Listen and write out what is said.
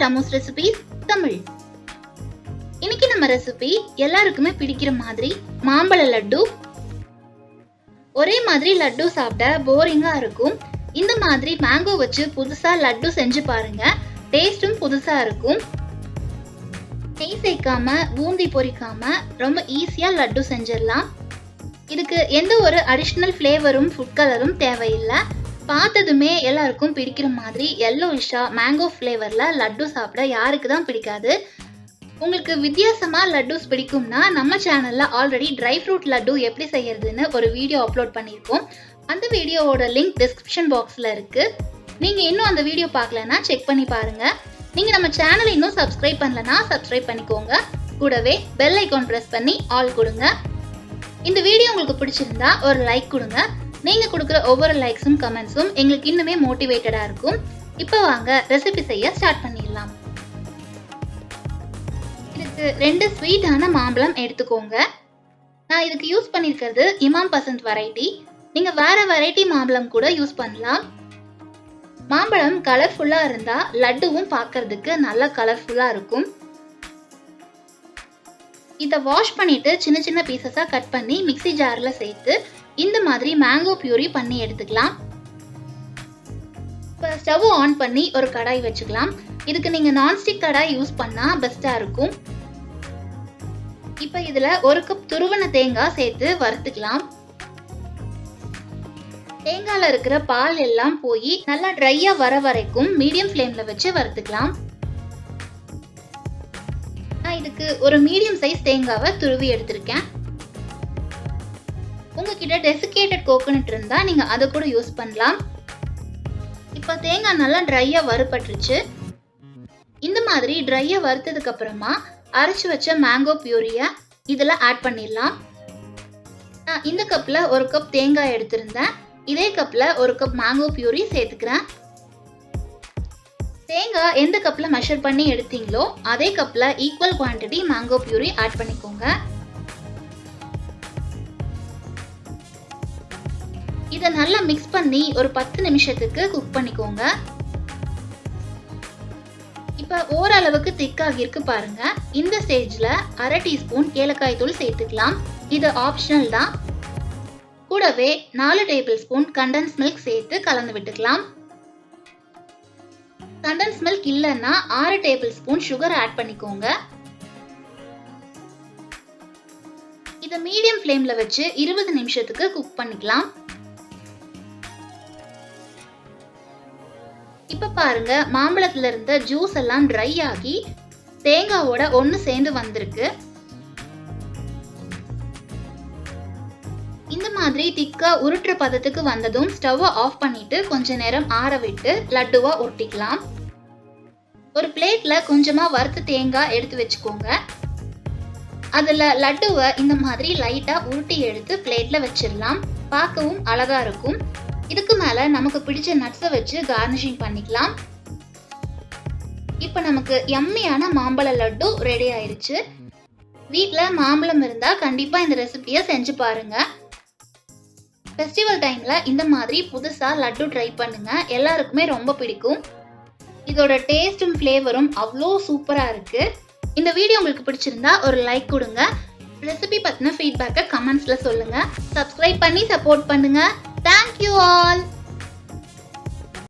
ஷாமூஸ் recipes Tamil. இன்னைக்கு நம்ம recipe எல்லாருக்குமே பிடிக்கிற மாதிரி மாம்பழ லட்டு. ஒரே மாதிரி லட்டு சாப்பிட போரிங்கா இருக்கும். இந்த மாதிரி மேங்கோ வச்சு புதுசா லட்டு செஞ்சு பாருங்க. டேஸ்டும் புதுசா இருக்கும். நெய் சேர்க்காம பூந்தி பொரிக்காம ரொம்ப ஈஸியா லட்டு செஞ்சிடலாம். இதுக்கு எந்த ஒரு அடிஷ்னல் ஃப்ளேவரும் ஃபுட் கலரும் தேவையில்லை. பார்த்ததுமே எல்லாருக்கும் பிடிக்கிற மாதிரி எல்லோயிஷா மேங்கோ ஃப்ளேவர்ல லட்டு சாப்பிட யாருக்கு தான் பிடிக்காது. உங்களுக்கு வித்தியாசமா லட்டுஸ் பிடிக்கும்னா நம்ம சேனல்ல ஆல்ரெடி ட்ரை ஃப்ரூட் லட்டு எப்படி செய்யறதுன்னு ஒரு வீடியோ அப்லோட் பண்ணியிருக்கோம். அந்த வீடியோவோட லிங்க் டிஸ்கிரிப்ஷன் பாக்ஸ்ல இருக்கு. நீங்க இன்னும் அந்த வீடியோ பார்க்கலன்னா செக் பண்ணி பாருங்க. நீங்க நம்ம சேனலை இன்னும் சப்ஸ்கிரைப் பண்ணலனா சப்ஸ்கிரைப் பண்ணிக்கோங்க. கூடவே பெல் ஐகான் பிரஸ் பண்ணி ஆல் கொடுங்க. இந்த வீடியோ உங்களுக்கு பிடிச்சிருந்தா ஒரு லைக் கொடுங்க. நீங்க கொடுக்குற ஒவ்வொரு லைக்ஸும் கமெண்ட்ஸும் எங்களுக்கு இன்னுமே மோட்டிவேட்டடா இருக்கும். இப்போ வாங்க ரெசிபி செய்ய ஸ்டார்ட் பண்ணிடலாம். இதுக்கு 2 ஸ்வீட்டான மாம்பழம் எடுத்துக்கோங்க. நான் இதுக்கு யூஸ் பண்ணியிருக்கிறது இமாம் பசந்த் வெரைட்டி. நீங்க வேற வெரைட்டி மாம்பழம் கூட யூஸ் பண்ணலாம். மாம்பழம் கலர்ஃபுல்லா இருந்தா லட்டுவும் பார்க்கிறதுக்கு நல்ல கலர்ஃபுல்லா இருக்கும். இதை வாஷ் பண்ணிட்டு சின்ன சின்ன பீசஸா கட் பண்ணி மிக்ஸி ஜார்ல சேர்த்து இந்த மாதிரி மேங்கோ பியூரி பண்ணி எடுத்துக்கலாம். இப்போ ஸ்டவ் ஆன் பண்ணி ஒரு கடாய் வச்சுக்கலாம். இதுக்கு நீங்க நான்ஸ்டிக் கடாய் யூஸ் பண்ணா பெஸ்டா இருக்கும். இப்போ இதுல 1 கப் துருவன தேங்காய் சேர்த்து வறுத்துக்கலாம். தேங்காயில இருக்கிற பால் எல்லாம் போய் நல்லா ட்ரையா வர வரைக்கும் மீடியம் ஃப்ளேம்ல வச்சு வறுத்துக்கலாம். நான் இதுக்கு ஒரு மீடியம் சைஸ் தேங்காவை துருவி எடுத்திருக்கேன். உங்ககிட்ட டெசிகேட்டட் கோகோனட் இருந்தா நீங்க அதை கூட யூஸ் பண்ணலாம். இப்போ தேங்காய் நல்லா ட்ரையா வறுபட்டுருச்சு. இந்த மாதிரி ட்ரையா வறுத்ததுக்கு அப்புறமா அரைச்சு வச்ச மேங்கோ பியூரிய இதுல ஆட் பண்ணிடலாம். நான் இந்த கப்ல 1 கப் தேங்காய் எடுத்திருந்தேன். இதே கப்ல 1 கப் மேங்கோ பியூரி சேர்த்துக்கிறேன். தேங்காய் எந்த கப்ல மெஷர் பண்ணி எடுத்தீங்களோ அதே கப்ல ஈக்குவல் குவான்டிட்டி மேங்கோ பியூரி ஆட் பண்ணிக்கோங்க. இதை நல்லா மிக்ஸ் பண்ணி ஒரு 10 நிமிஷத்துக்கு குக் பண்ணிக்கோங்க. இப்ப ஓரளவுக்கு திக்காகி இருக்கு பாருங்க. இந்த ஸ்டேஜ்ல 1/2 டீஸ்பூன் ஏலக்காய் தூள் சேர்த்துக்கலாம். இது ஆப்ஷனல் தான். கூடவே 4 டேபிள் ஸ்பூன் கண்டென்ஸ் மில்க் சேர்த்து கலந்து விட்டுக்கலாம். கண்டென்ஸ் மில்க் இல்லைன்னா 6 டேபிள் ஸ்பூன் சுகர் ஆட் பண்ணிக்கோங்க. இதை மீடியம் ஃப்ளேம்ல வச்சு 20 நிமிஷத்துக்கு குக் பண்ணிக்கலாம். இப்ப பாருங்க மாம்பழத்துல இருந்த ஜூஸ் எல்லாம் ட்ரை ஆகி தேங்காவோட ஒன்னு சேர்ந்து வந்திருக்கு. இந்த மாதிரி திக்கா உருட்டுற பதத்துக்கு வந்ததும் ஸ்டவ் ஆஃப் பண்ணிட்டு கொஞ்ச நேரம் ஆற விட்டு லட்டுவா ஒட்டிக்கலாம். ஒரு பிளேட்ல கொஞ்சமா வறுத்த தேங்காய் எடுத்து வச்சுக்கோங்க. அதுல லட்டுவை இந்த மாதிரி லைட்டா உருட்டி எடுத்து பிளேட்ல வச்சிடலாம். பார்க்கவும் அழகா இருக்கும். இதுக்கு மேல நமக்கு பிடிச்ச நட்ஸை வச்சு கார்னிஷிங் பண்ணிக்கலாம். இப்ப நமக்கு யம்மியான மாம்பழ லட்டு ரெடி ஆயிருச்சு. வீட்ல மாம்பழம் இருந்தா கண்டிப்பா இந்த ரெசிபியை செஞ்சு பாருங்க. ஃபெஸ்டிவல் டைம்ல இந்த மாதிரி புதுசா லட்டு ட்ரை பண்ணுங்க. எல்லாருக்குமே ரொம்ப பிடிக்கும். இதோட டேஸ்டும் ஃப்ளேவரும் அவ்வளோ சூப்பரா இருக்கு. இந்த வீடியோ உங்களுக்கு பிடிச்சிருந்தா ஒரு லைக் கொடுங்க. ரெசிபி பத்தின ஃபீட்பேக்கை கமெண்ட்ஸ்ல சொல்லுங்க. சப்ஸ்கிரைப் பண்ணி சப்போர்ட் பண்ணுங்க. Thank you all.